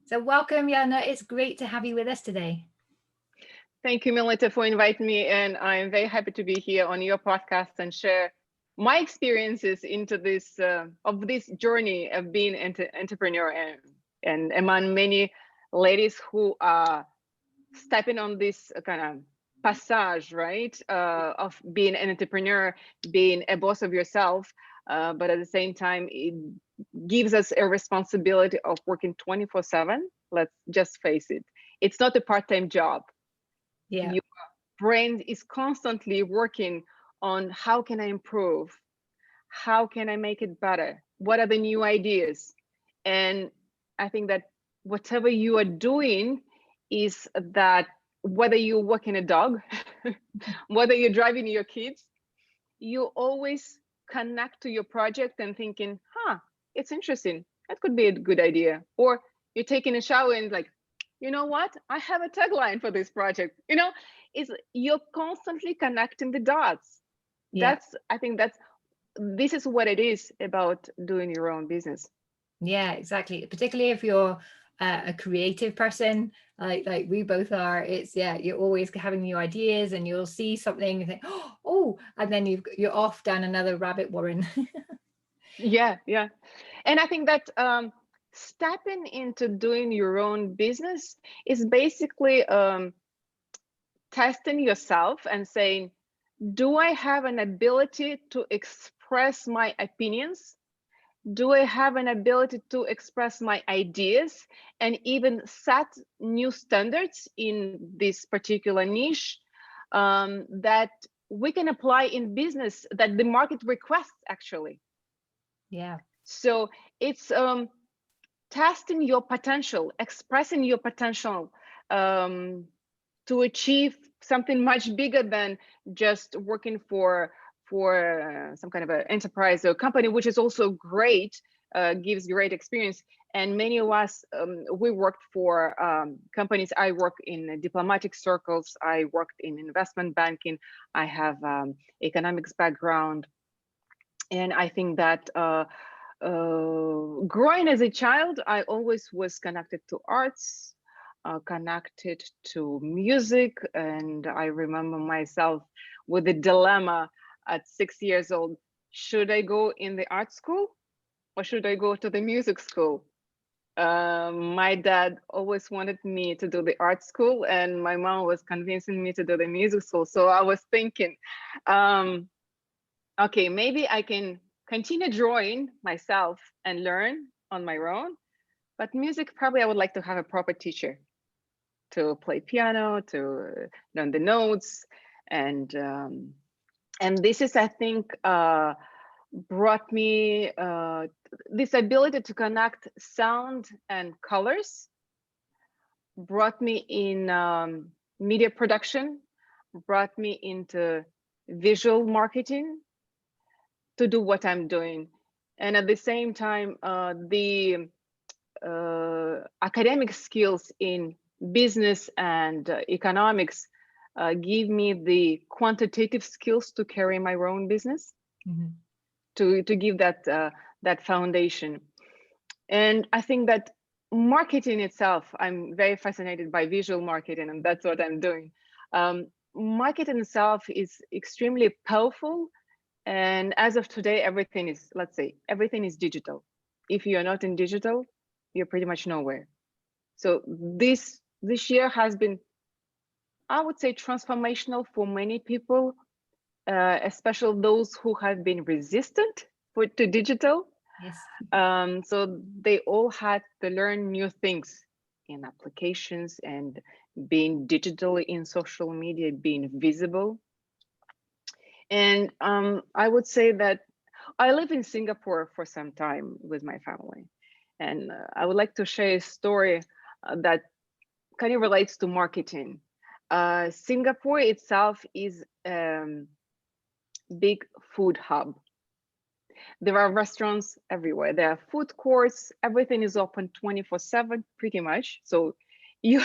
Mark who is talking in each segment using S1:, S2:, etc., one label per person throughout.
S1: So welcome, Yelena. It's great to have you with us today.
S2: Thank you, Melita, for inviting me. And I'm very happy to be here on your podcast and share my experiences into this of this journey of being an entrepreneur and among many ladies who are stepping on this kind of passage, right, of being an entrepreneur, being a boss of yourself, but at the same time, it gives us a responsibility of working 24/7. Let's just face it. It's not a part-time job.
S1: Yeah.
S2: Your brain is constantly working on how can I improve? How can I make it better? What are the new ideas? And I think that whatever you are doing is that whether you're walking a dog, whether you're driving your kids, you always connect to your project and thinking, it's interesting. That could be a good idea. Or you're taking a shower and like, you know what? I have a tagline for this project. Is you're constantly connecting the dots.
S1: Yeah.
S2: I think this is what it is about doing your own business.
S1: Yeah, exactly. Particularly if you're a creative person, like we both are. It's you're always having new ideas, and you'll see something and think, oh, and then you're off down another rabbit warren.
S2: Yeah. And I think that stepping into doing your own business is basically testing yourself and saying, do I have an ability to express my opinions? Do I have an ability to express my ideas and even set new standards in this particular niche that we can apply in business that the market requests actually?
S1: Yeah.
S2: So it's testing your potential, expressing your potential to achieve something much bigger than just working for some kind of an enterprise or company, which is also great, gives great experience. And many of us, we worked for companies. I work in diplomatic circles. I worked in investment banking. I have economics background, and I think that growing as a child, I always was connected to arts, connected to music. And I remember myself with a dilemma at 6 years old. Should I go in the art school or should I go to the music school? My dad always wanted me to do the art school, and my mom was convincing me to do the music school. So I was thinking, um, okay, maybe I can continue drawing myself and learn on my own. But music, probably I would like to have a proper teacher to play piano, to learn the notes, and this is, I think, brought me this ability to connect sound and colors. Brought me in media production. Brought me into visual marketing to do what I'm doing. And at the same time, the academic skills in business and economics give me the quantitative skills to carry my own business,
S1: Mhm.
S2: to give that foundation. And I think that marketing itself, I'm very fascinated by visual marketing, and that's what I'm doing. Marketing itself is extremely powerful. And as of today, everything is, let's say, everything is digital. If you're not in digital, you're pretty much nowhere. So this year has been, I would say, transformational for many people, especially those who have been resistant to digital.
S1: Yes.
S2: So they all had to learn new things in applications and being digitally in social media, being visible. And I would say that I live in Singapore for some time with my family. And I would like to share a story that kind of relates to marketing. Singapore itself is a big food hub. There are restaurants everywhere. There are food courts. Everything is open 24/7, pretty much. So you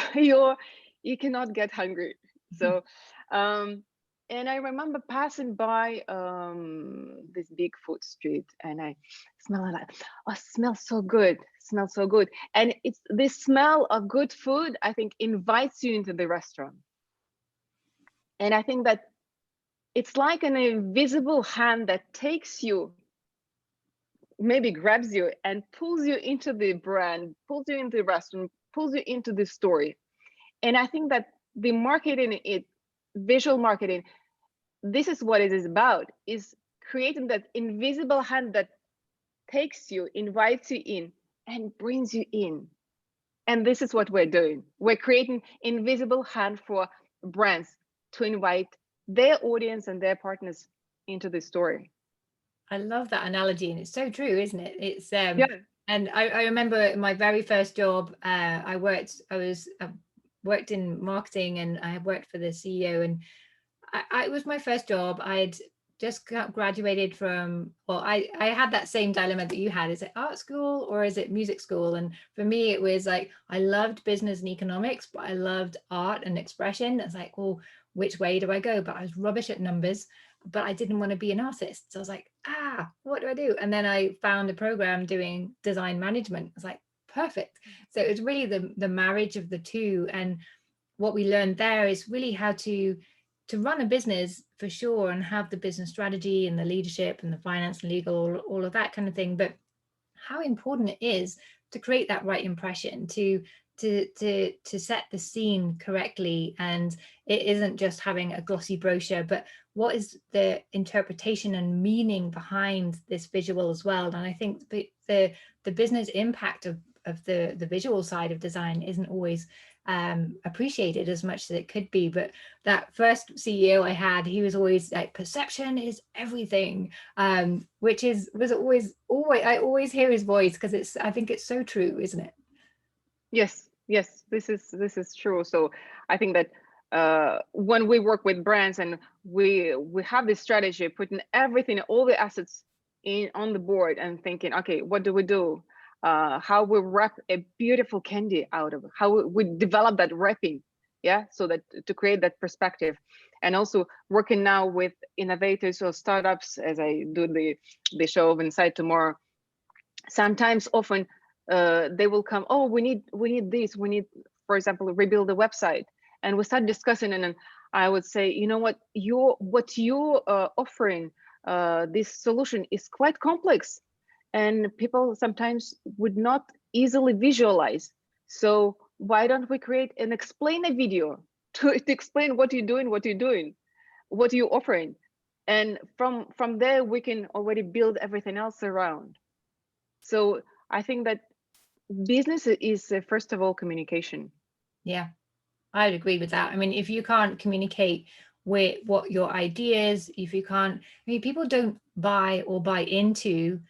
S2: you cannot get hungry. So um, And I remember passing by this big food street, and I smell like, oh, smells so good, smells so good. And it's this smell of good food, I think, invites you into the restaurant. And I think that it's like an invisible hand that takes you, maybe grabs you and pulls you into the brand, pulls you into the restaurant, pulls you into the story. And I think that the marketing, visual marketing, this is what it is about, is creating that invisible hand that takes you, invites you in, and brings you in. And this is what we're doing. We're creating invisible hand for brands to invite their audience and their partners into the story.
S1: I love that analogy, and it's so true, isn't it? It's
S2: Yeah.
S1: and I remember my very first job. I worked in marketing, and I worked for the CEO, and it was my first job. I'd just graduated from, well, I had that same dilemma that you had. Is it art school or is it music school? And for me, it was like, I loved business and economics, but I loved art and expression. It's like, well, which way do I go? But I was rubbish at numbers, but I didn't want to be an artist. So I was like, what do I do? And then I found a program doing design management. I was like, perfect. So it's really the marriage of the two. And what we learned there is really how to run a business for sure, and have the business strategy and the leadership and the finance and legal, all of that kind of thing. But how important it is to create that right impression, to set the scene correctly. And it isn't just having a glossy brochure, but what is the interpretation and meaning behind this visual as well. And I think the business impact of the visual side of design isn't always appreciated as much as it could be. But that first CEO I had, he was always like, perception is everything, which was always I always hear his voice, because I think it's so true, isn't it?
S2: Yes, yes, this is true. So I think that when we work with brands and we have this strategy, putting everything, all the assets in on the board, and thinking, okay, what do we do? How we wrap a beautiful candy out of it, how we develop that wrapping, yeah, so that to create that perspective. And also working now with innovators or startups, as I do the show of Inside Tomorrow. Sometimes, often, they will come, oh, we need this, we need, for example, rebuild the website, and we start discussing, and then I would say, you know what, you're offering, this solution is quite complex, and people sometimes would not easily visualize. So why don't we create and explain a video to explain what you're doing, what you're offering, and from there we can already build everything else around. So I think that business is, first of all, communication.
S1: Yeah, I'd agree with that. I mean, if you can't communicate with what your ideas, if you can't, I mean, people don't buy or buy into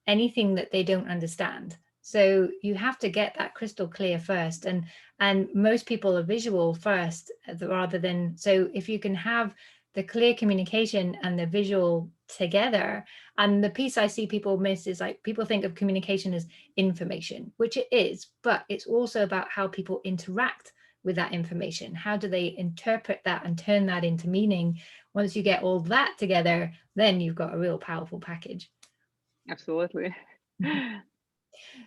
S1: anything that they don't understand. So you have to get that crystal clear first. And most people are visual first, rather than, so if you can have the clear communication and the visual together. And the piece I see people miss is, like, people think of communication as information, which it is, but it's also about how people interact with that information. How do they interpret that and turn that into meaning? Once you get all that together, then you've got a real powerful package.
S2: Absolutely.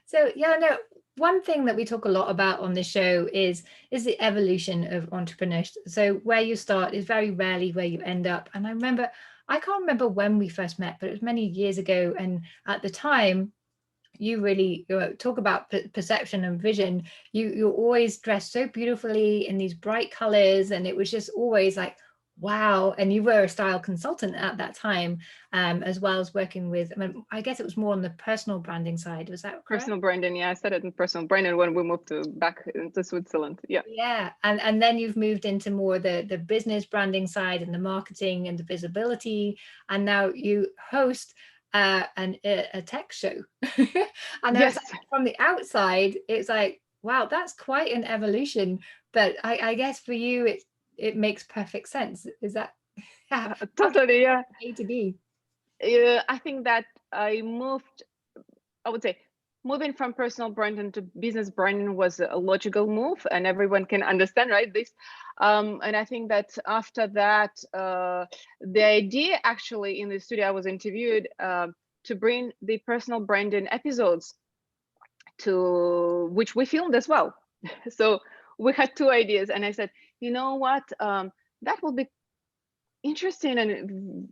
S1: So yeah, no, one thing that we talk a lot about on this show is the evolution of entrepreneurs. So where you start is very rarely where you end up. And I can't remember when we first met, but it was many years ago. And at the time, you really talk about perception and vision. You always dressed so beautifully in these bright colors, and it was just always like, wow. And you were a style consultant at that time, as well as working with, I mean, I guess it was more on the personal branding side. Was that correct?
S2: Personal branding, yeah. I started in personal branding when we moved back into Switzerland. Yeah.
S1: Yeah, and then you've moved into more the business branding side and the marketing and the visibility, and now you host a tech show. And I was
S2: Yes.
S1: like, from the outside, it's like, wow, that's quite an evolution. But I guess for you, it makes perfect sense. Is that
S2: Totally, yeah.
S1: A to B?
S2: I think that I moved, I would say, moving from personal branding to business branding was a logical move, and everyone can understand, right? This, and I think that after that, the idea actually in the studio I was interviewed to bring the personal branding episodes to which we filmed as well. So we had two ideas, and I said, you know what, that will be interesting and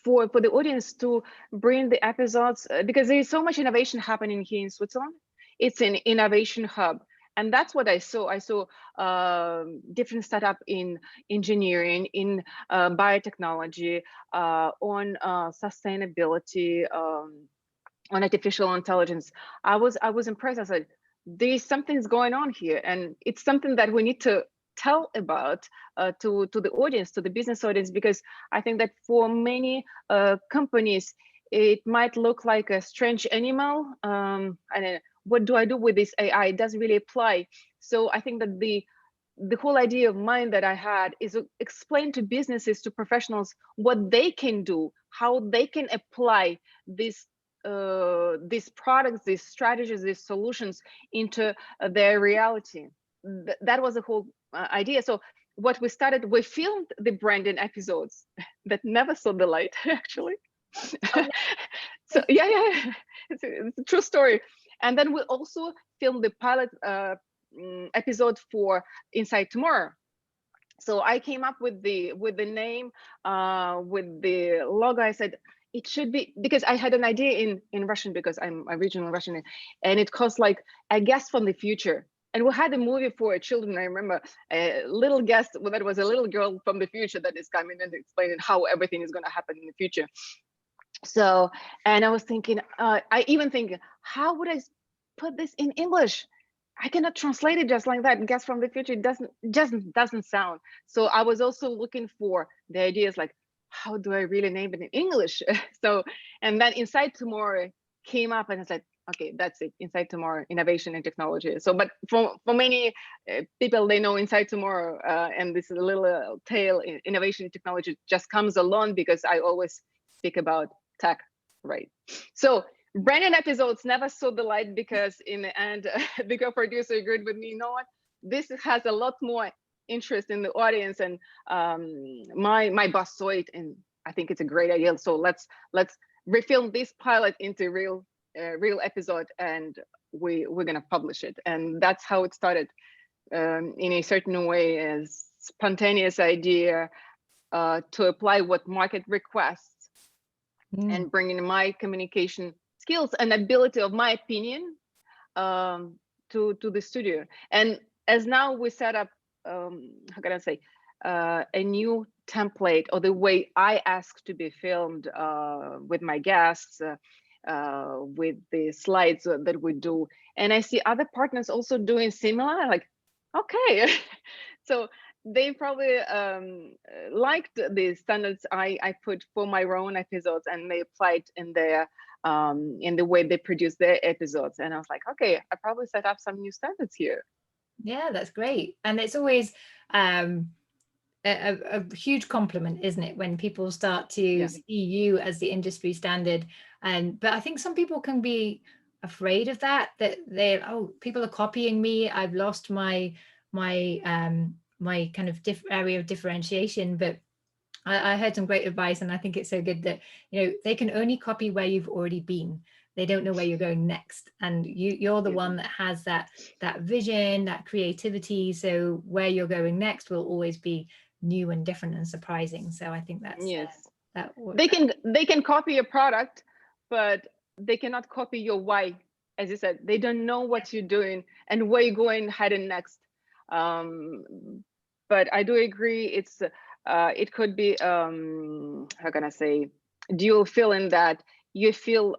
S2: for the audience to bring the episodes because there is so much innovation happening here in Switzerland. It's an innovation hub, and that's what I saw. I saw different startup in engineering, in biotechnology, on sustainability, on artificial intelligence. I was impressed. I said, there's something's going on here, and it's something that we need to tell about to the audience, to the business audience, because I think that for many companies, it might look like a strange animal. And what do I do with this AI? It doesn't really apply. So I think that the whole idea of mine that I had is to explain to businesses, to professionals, what they can do, how they can apply these products, these strategies, these solutions into their reality. That was the whole idea. So what we started, we filmed the branding episodes that never saw the light, actually.
S1: Oh, no.
S2: So yeah, it's a true story. And then we also filmed the pilot episode for Inside Tomorrow. So I came up with the name, with the logo. I said it should be, because I had an idea in Russian, because I'm originally Russian, and it costs like a guest from the future. And we had a movie for children. I remember a little guest, well, that was a little girl from the future that is coming and explaining how everything is going to happen in the future. So, and I was thinking, I even think, how would I put this in English? I cannot translate it just like that. Guess from the future, it doesn't sound. So I was also looking for the ideas like, how do I really name it in English? So, and then Inside Tomorrow came up, and I said, okay, that's it. Inside Tomorrow, innovation and technology. So, but for many people, they know Inside Tomorrow, and this little tail, innovation and technology, just comes along because I always speak about tech, right? So branded episodes never saw the light because in the end, the co-producer agreed with me, you know what, this has a lot more interest in the audience, and my boss saw it, and I think it's a great idea. So let's refilm this pilot into real episode, and we're gonna publish it. And that's how it started, in a certain way, as spontaneous idea to apply what market requests, and bringing my communication skills and ability of my opinion to the studio. And as now we set up, how can I say, a new template, or the way I ask to be filmed with my guests, with the slides that we do. And I see other partners also doing similar, like, okay. So they probably liked the standards I put for my own episodes, and they applied in their in the way they produce their episodes. And I was like, okay, I probably set up some new standards here.
S1: Yeah, that's great. And it's always a huge compliment, isn't it, when people start to
S2: Yeah.
S1: see you as the industry standard. And but I think some people can be afraid of that they're, oh, people are copying me, I've lost my my kind of area of differentiation. But I heard some great advice, and I think it's so good that, you know, they can only copy where you've already been. They don't know where you're going next, and you're the
S2: Yeah.
S1: one that has that vision, that creativity. So where you're going next will always be new and different and surprising. So I think that's
S2: Yes.
S1: that.
S2: They can copy your product, but they cannot copy your why. As you said, they don't know what you're doing and where you're going heading next. Um, but I do agree, it's it could be, how can I say, dual feeling, that you feel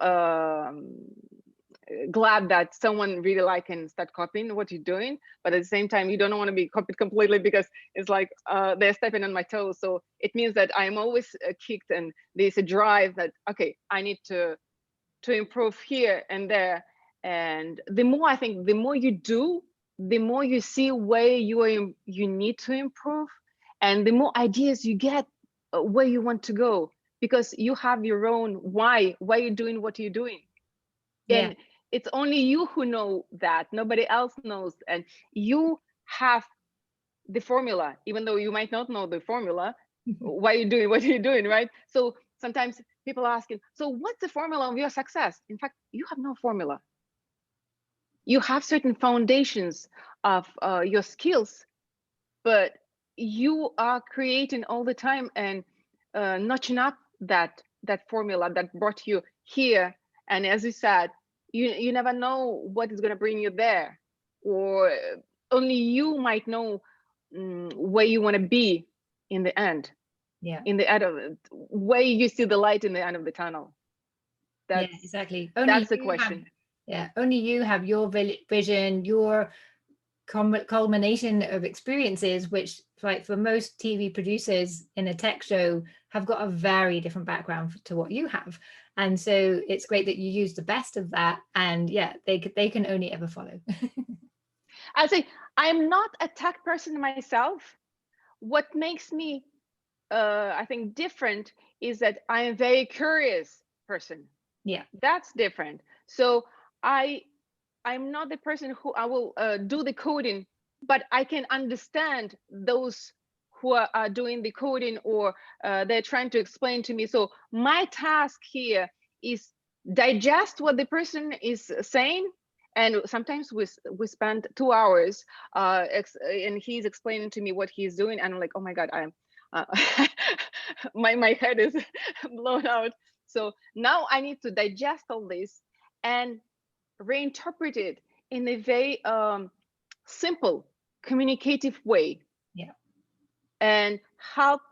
S2: glad that someone really like and start copying what you're doing, but at the same time you don't want to be copied completely, because it's like they're stepping on my toes. So it means that I'm always kicked, and there's a drive that, okay, I need to improve here and there. And the more, I think, the more you do, the more you see where you need to improve, and the more ideas you get where you want to go, because you have your own why you're doing what you're doing.
S1: Yeah.
S2: And It's only you who know that. Nobody else knows. And you have the formula, even though you might not know the formula. Why are you doing what you're doing, right? So sometimes people are asking, so what's the formula of your success? In fact, you have no formula. You have certain foundations of your skills, but you are creating all the time and notching up that formula that brought you here. And as you said, you never know what is going to bring you there, or only you might know where you want to be in the end.
S1: Yeah.
S2: In the end of it, where you see the light in the end of the tunnel.
S1: Yeah, exactly.
S2: That's the question.
S1: Only you have your vision, your culmination of experiences, which, like, for most TV producers in a tech show, have got a very different background to what you have. And so it's great that you use the best of that, and yeah, they can only ever follow.
S2: I say I'm not a tech person myself. What makes me I think different is that I am a very curious person.
S1: Yeah,
S2: that's different. So I'm not the person who I will do the coding, but I can understand those who are doing the coding, or they're trying to explain to me. So my task here is digest what the person is saying. And sometimes we spend 2 hours and he's explaining to me what he's doing, and I'm like, oh my god, I'm my head is blown out. So now I need to digest all this and reinterpret it in a very simple, communicative way.
S1: yeah,
S2: And help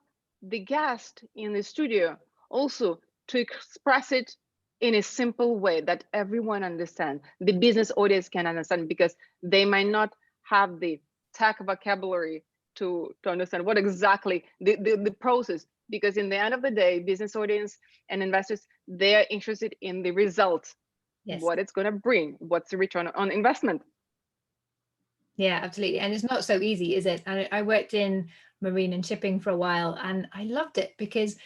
S2: the guest in the studio also to express it in a simple way that everyone understands, the business audience can understand, because they might not have the tech vocabulary to understand what exactly the process. Because in the end of the day, business audience and investors, they're interested in the result.
S1: yes.
S2: What it's going to bring, what's the return on investment.
S1: Yeah, absolutely. And it's not so easy, is it? I worked in marine and shipping for a while, and I loved it because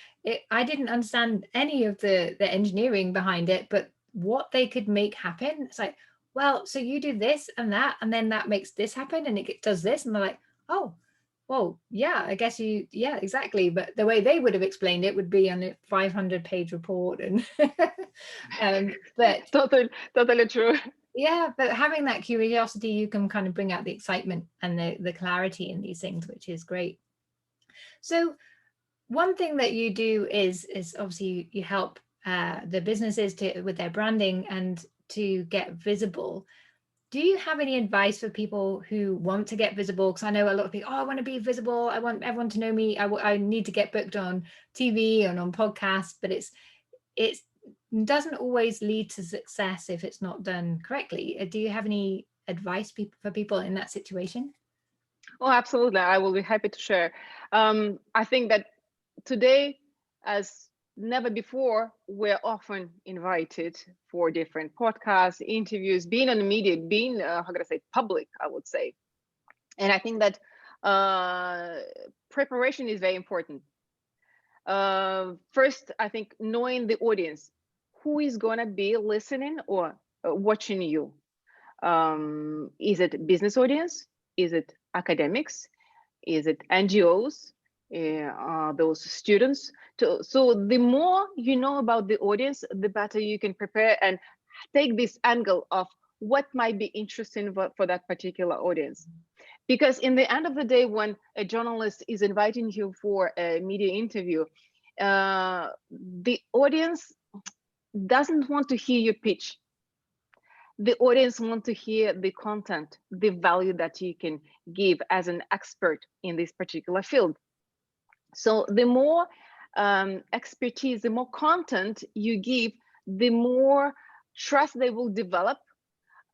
S1: I didn't understand any of the engineering behind it, but what they could make happen. It's like, well, so you do this and that, and then that makes this happen, and it does this. And they're like, oh, well, yeah, I guess yeah, exactly. But the way they would have explained it would be on a 500-page report. And but
S2: Totally true.
S1: yeah, but having that curiosity, you can kind of bring out the excitement and the clarity in these things, which is great. So one thing that you do is obviously you help the businesses with their branding and to get visible. Do you have any advice for people who want to get visible? Because I know a lot of people, oh, I want to be visible. I want everyone to know me. I need to get booked on TV and on podcasts, but it's doesn't always lead to success if it's not done correctly. Do you have any advice for people in that situation?
S2: Oh, absolutely. I will be happy to share. I think that today, as never before, we're often invited for different podcasts, interviews, being on the media, being, how can I say, public, I would say. And I think that preparation is very important. First, I think knowing the audience, who is going to be listening or watching you. Is it business audience? Is it academics? Is it NGOs? Those students? So the more you know about the audience, the better you can prepare and take this angle of what might be interesting for that particular audience. Because in the end of the day, when a journalist is inviting you for a media interview, the audience doesn't want to hear your pitch. The audience want to hear the content, the value that you can give as an expert in this particular field. So the more expertise, the more content you give, the more trust they will develop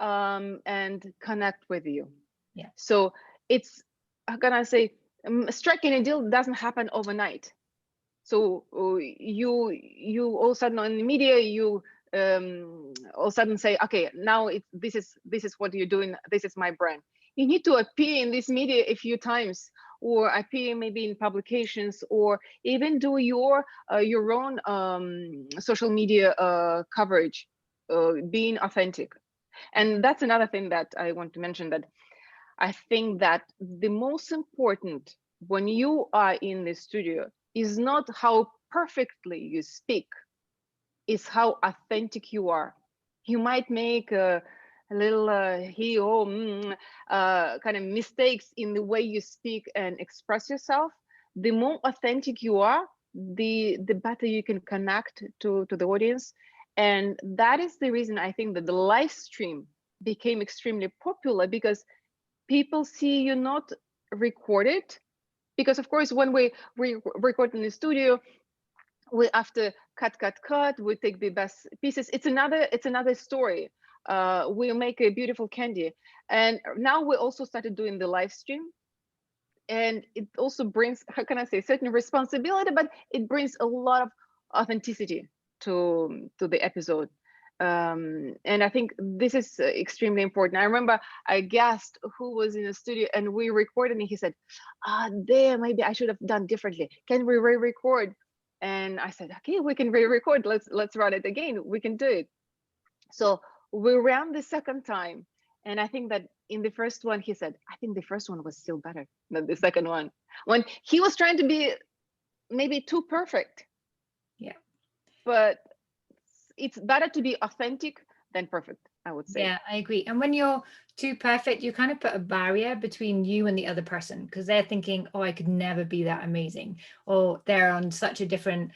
S2: and connect with you.
S1: Yeah.
S2: So it's, how can I say, striking a deal doesn't happen overnight. So you all of a sudden on the media, you all of a sudden say, okay, now this is what you're doing. This is my brand. You need to appear in this media a few times, or appear maybe in publications, or even do your own social media coverage, being authentic. And that's another thing that I want to mention, that I think that the most important when you are in the studio is not how perfectly you speak, is how authentic you are. You might make a little kind of mistakes in the way you speak and express yourself. The more authentic you are, the better you can connect to the audience. And that is the reason I think that the live stream became extremely popular, because people see you not recorded. Because of course, when we record in the studio, we after cut, we take the best pieces. It's another story. We make a beautiful candy, and now we also started doing the live stream, and it also brings, how can I say, certain responsibility, but it brings a lot of authenticity to the episode. And I think this is extremely important. I remember a guest who was in the studio and we recorded, and he said, there, maybe I should have done differently, can we re-record? And I said, okay, we can re-record, let's run it again, we can do it. So we ran the second time, and I think that in the first one, he said, I think the first one was still better than the second one, when he was trying to be maybe too perfect.
S1: Yeah.
S2: But it's better to be authentic than perfect, I would say.
S1: Yeah, I agree. And when you're too perfect, you kind of put a barrier between you and the other person, because they're thinking, oh, I could never be that amazing, or they're on such a different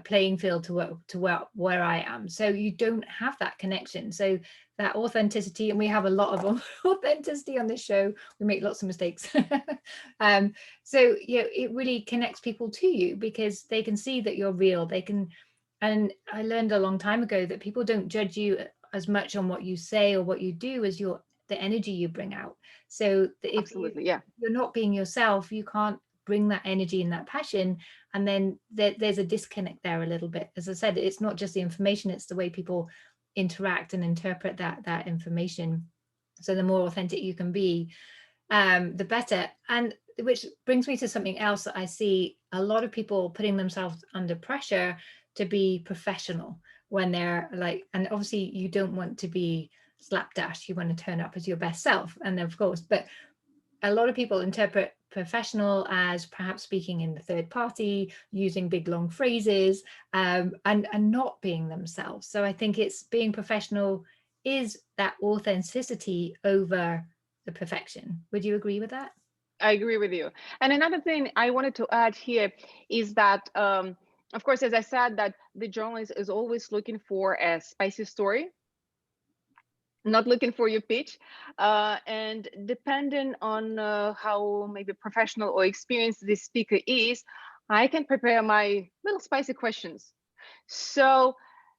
S1: playing field to where I am. So you don't have that connection. So that authenticity, and we have a lot of authenticity on this show. We make lots of mistakes. So yeah, it really connects people to you because they can see that you're real. They can, and I learned a long time ago that people don't judge you as much on what you say or what you do as the energy you bring out. So if
S2: Absolutely, yeah.
S1: you're not being yourself, you can't bring that energy and that passion, and then there's a disconnect there a little bit. As I said, it's not just the information, it's the way people interact and interpret that information. So the more authentic you can be, the better. And which brings me to something else that I see a lot of people putting themselves under pressure to be professional when they're like, and obviously you don't want to be slapdash, you want to turn up as your best self, and of course, but a lot of people interpret professional as perhaps speaking in the third party, using big long phrases, and not being themselves. So I think it's being professional is that authenticity over the perfection. Would you agree with that?
S2: I agree with you. And another thing I wanted to add here is that, of course, as I said, that the journalist is always looking for a spicy story, not looking for your pitch. And depending on how maybe professional or experienced this speaker is, I can prepare my little spicy questions. So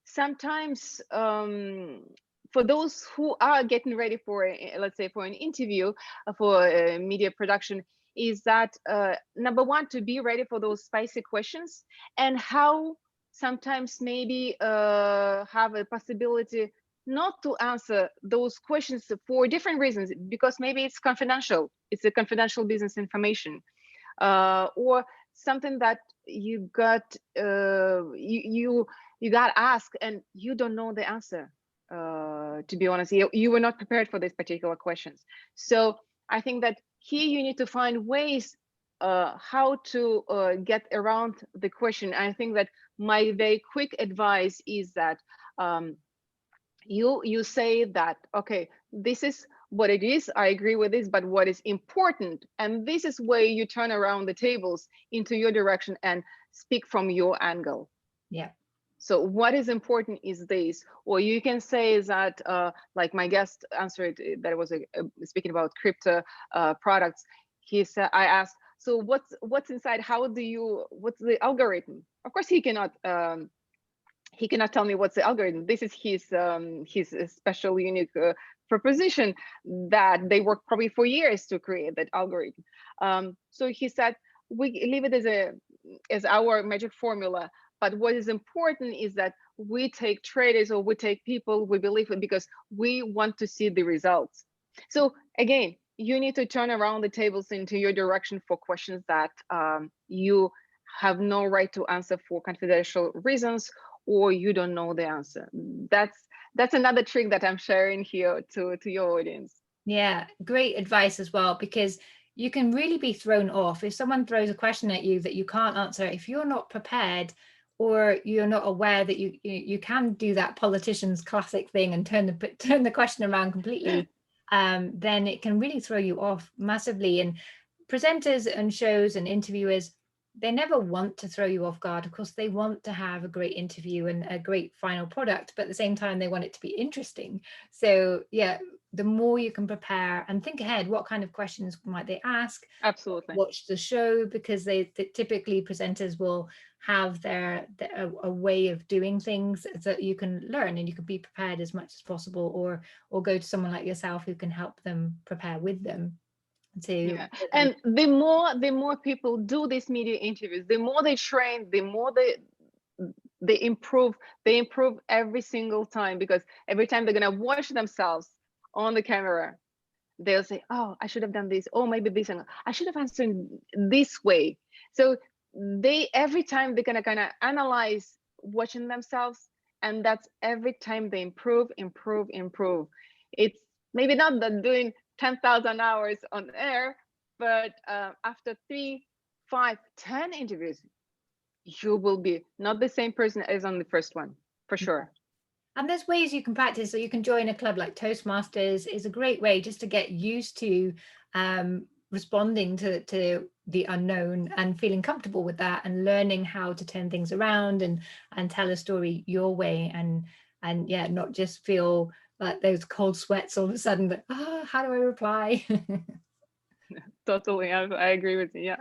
S2: sometimes, for those who are getting ready for, let's say, for an interview, for media production, is that number one, to be ready for those spicy questions, and how sometimes maybe have a possibility not to answer those questions for different reasons, because maybe it's confidential, it's a confidential business information, or something that you got you got asked and you don't know the answer. To be honest, you were not prepared for these particular questions. So I think that here you need to find ways how to get around the question. I think that my very quick advice is that you say that, okay, this is what it is, I agree with this, but what is important, and this is where you turn around the tables into your direction and speak from your angle.
S1: Yeah.
S2: So what is important is this, or you can say that, like my guest answered, that was speaking about crypto products. He said, I asked, so what's inside? What's the algorithm? Of course, he cannot tell me what's the algorithm. This is his special, unique proposition that they worked probably for years to create that algorithm. So he said, we leave it as our magic formula. But what is important is that we take traders, or we take people we believe in, because we want to see the results. So again, you need to turn around the tables into your direction for questions that you have no right to answer for confidential reasons, or you don't know the answer. that's another trick that I'm sharing here to your audience.
S1: Yeah, great advice as well, because you can really be thrown off if someone throws a question at you that you can't answer. If you're not prepared, or you're not aware that you can do that politician's classic thing and turn the question around completely, then it can really throw you off massively. And presenters and shows and interviewers, they never want to throw you off guard. Of course, they want to have a great interview and a great final product, but at the same time, they want it to be interesting. So yeah, the more you can prepare and think ahead, what kind of questions might they ask?
S2: Absolutely.
S1: Watch the show, because they typically presenters will have a way of doing things that you can learn, and you can be prepared as much as possible, or go to someone like yourself who can help them prepare with them.
S2: Yeah. And the more people do these media interviews, the more they train, the more they improve every single time, because every time they're going to watch themselves on the camera, they'll say, oh, I should have done this, or maybe this, and I should have answered this way. So every time they're going to kind of analyze watching themselves, and that's every time they improve. It's maybe not that doing 10,000 hours on air, but after 3, 5, 10 interviews, you will be not the same person as on the first one, for sure.
S1: And there's ways you can practice. So you can join a club like Toastmasters is a great way just to get used to responding to the unknown and feeling comfortable with that, and learning how to turn things around and tell a story your way, and yeah, not just feel like those cold sweats all of a sudden, but how do I reply?
S2: Totally, I agree with you. Yeah.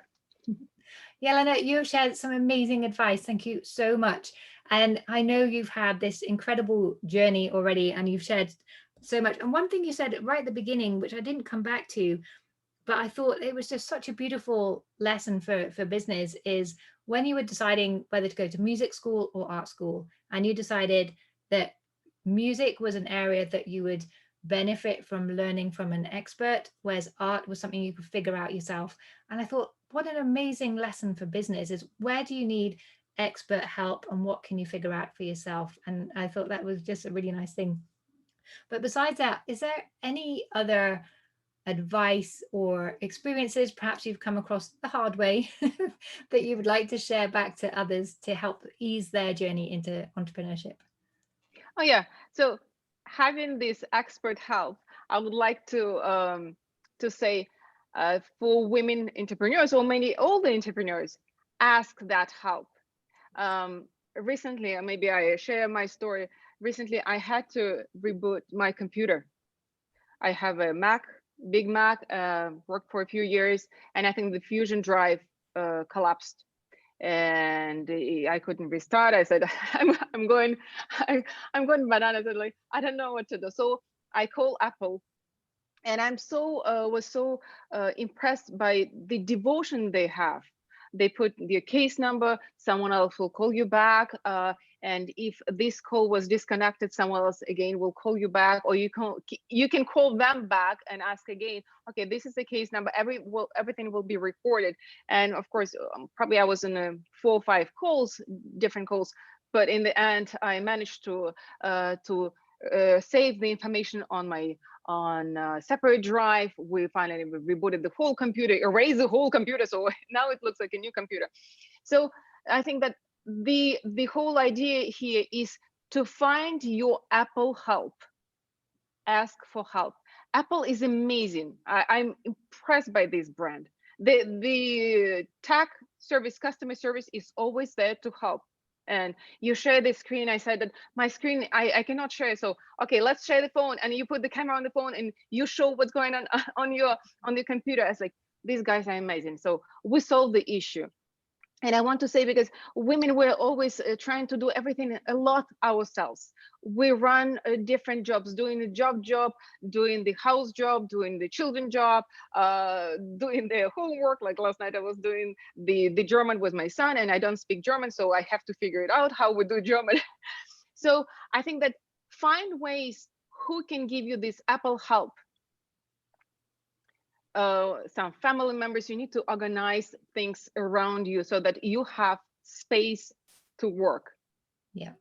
S1: Yelena, you've shared some amazing advice. Thank you so much. And I know you've had this incredible journey already, and you've shared so much. And one thing you said right at the beginning, which I didn't come back to, but I thought it was just such a beautiful lesson for business, is when you were deciding whether to go to music school or art school, and you decided that music was an area that you would benefit from learning from an expert, whereas art was something you could figure out yourself. And I thought, what an amazing lesson for business, is where do you need expert help and what can you figure out for yourself? And I thought that was just a really nice thing. But besides that, is there any other advice or experiences perhaps you've come across the hard way that you would like to share back to others to help ease their journey into entrepreneurship?
S2: Oh yeah, so having this expert help, I would like to say, for women entrepreneurs, or maybe all the entrepreneurs, ask that help. Recently, maybe I share my story. Recently, I had to reboot my computer. I have a Mac, big Mac, worked for a few years, and I think the Fusion drive collapsed, and I couldn't restart. I said, I'm going bananas. I said, like, I don't know what to do. So I call Apple, and I'm was so impressed by the devotion they have. They put their case number, someone else will call you back, and if this call was disconnected, someone else again will call you back, or you can call them back and ask again, okay, this is the case number, everything will be recorded. And of course, probably I was in 4 or 5 calls, different calls, but in the end I managed to save the information on separate drive. We finally rebooted the whole computer, erased the whole computer, so now it looks like a new computer. So I think that the whole idea here is to find your Apple help. Ask for help. Apple is amazing. I'm impressed by this brand. The tech service, customer service is always there to help. And you share the screen. I said that my screen, I cannot share. So, okay, let's share the phone. And you put the camera on the phone and you show what's going on your computer. I was like, these guys are amazing. So we solved the issue. And I want to say, because women were always trying to do everything a lot ourselves. We run different jobs, doing the job, doing the house job, doing the children job, doing the homework. Like last night I was doing the German with my son, and I don't speak German, so I have to figure it out how we do German. So I think that find ways who can give you this Apple help. Some family members, you need to organize things around you so that you have space to work.
S1: Yeah.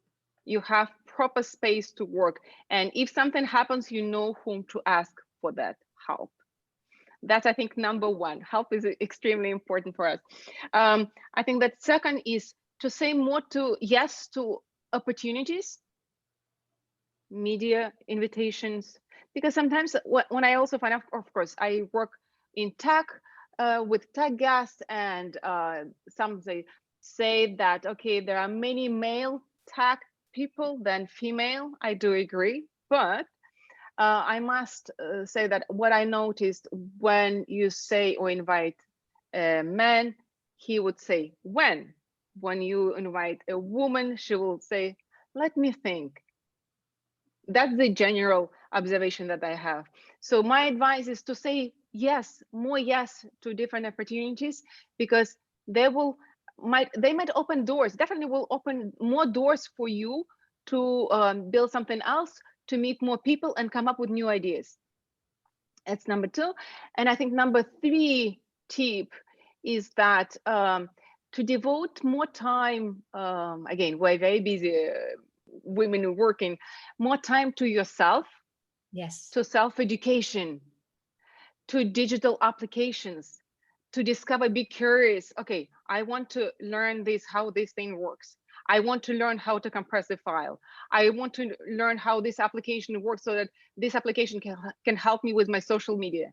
S2: You have proper space to work. And if something happens, you know whom to ask for that help. That's, I think, number one. Help is extremely important for us. I think that second is to say more to yes to opportunities, media invitations, because sometimes when I also find, of course, I work in tech with tech guests, and some say that, okay, there are many male tech people than female. I do agree, but I must say that what I noticed when you say or invite a man, he would say when. When you invite a woman, she will say, let me think. That's the general observation that I have. So my advice is to say yes, more yes to different opportunities, because they might open doors, definitely will open more doors for you to build something else, to meet more people and come up with new ideas. That's number two. And I think number three tip is that to devote more time, again, we're very busy women working, more time to yourself,
S1: Yes.
S2: to self-education, to digital applications, to discover, be curious. Okay, I want to learn this, how this thing works. I want to learn how to compress a file. I want to learn how this application works, so that this application can help me with my social media.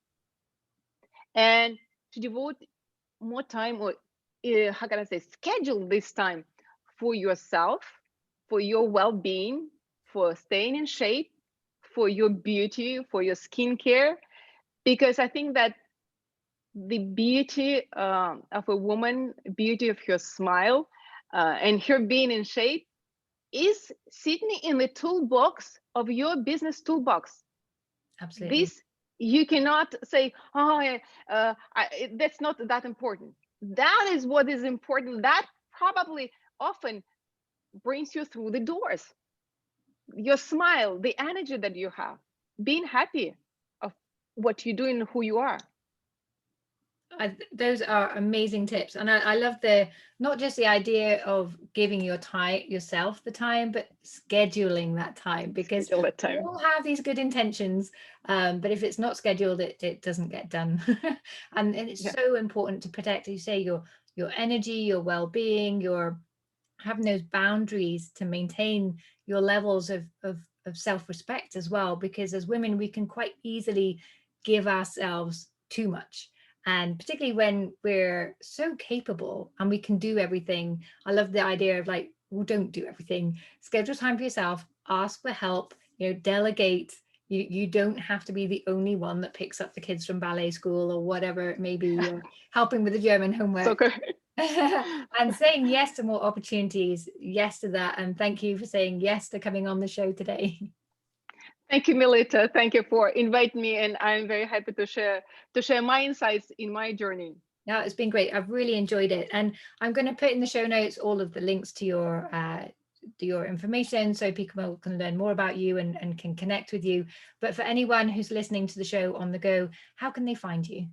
S2: And to devote more time, or how can I say, schedule this time for yourself, for your well-being, for staying in shape, for your beauty, for your skincare. Because I think that the beauty of a woman, beauty of her smile, and her being in shape is sitting in the toolbox of your business toolbox.
S1: Absolutely.
S2: This, you cannot say, oh, that's not that important. That is what is important. That probably often brings you through the doors. Your smile, the energy that you have, being happy of what you do and who you are.
S1: Those are amazing tips, and I love the, not just the idea of giving yourself the time, but scheduling that time, because we all have these good intentions, but if it's not scheduled, it doesn't get done. And it's so important to protect, as you say, your energy, your well-being, your having those boundaries to maintain your levels of self-respect as well, because as women we can quite easily give ourselves too much. And particularly when we're so capable and we can do everything. I love the idea of like, well, don't do everything. Schedule time for yourself, ask for help, delegate. You don't have to be the only one that picks up the kids from ballet school or whatever it may be, helping with the German homework. And saying yes to more opportunities, yes to that. And thank you for saying yes to coming on the show today.
S2: Thank you, Melita. Thank you for inviting me, and I'm very happy to share my insights in my journey.
S1: Yeah, it's been great. I've really enjoyed it, and I'm going to put in the show notes all of the links to your information, so people can learn more about you and can connect with you. But for anyone who's listening to the show on the go, how can they find you?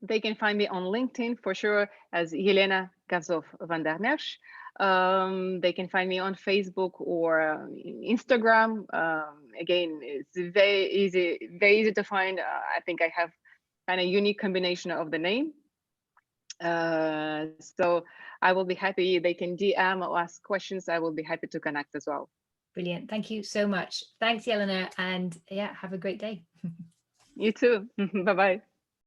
S2: They can find me on LinkedIn for sure as Yelena Ganshof van der Meersch. They can find me on Facebook or Instagram. Again, it's very easy to find. I think I have kind of unique combination of the name. So I will be happy. They can DM or ask questions. I will be happy to connect as well.
S1: Brilliant. Thank you so much. Thanks, Yelena. And yeah, have a great day.
S2: You too. Bye-bye.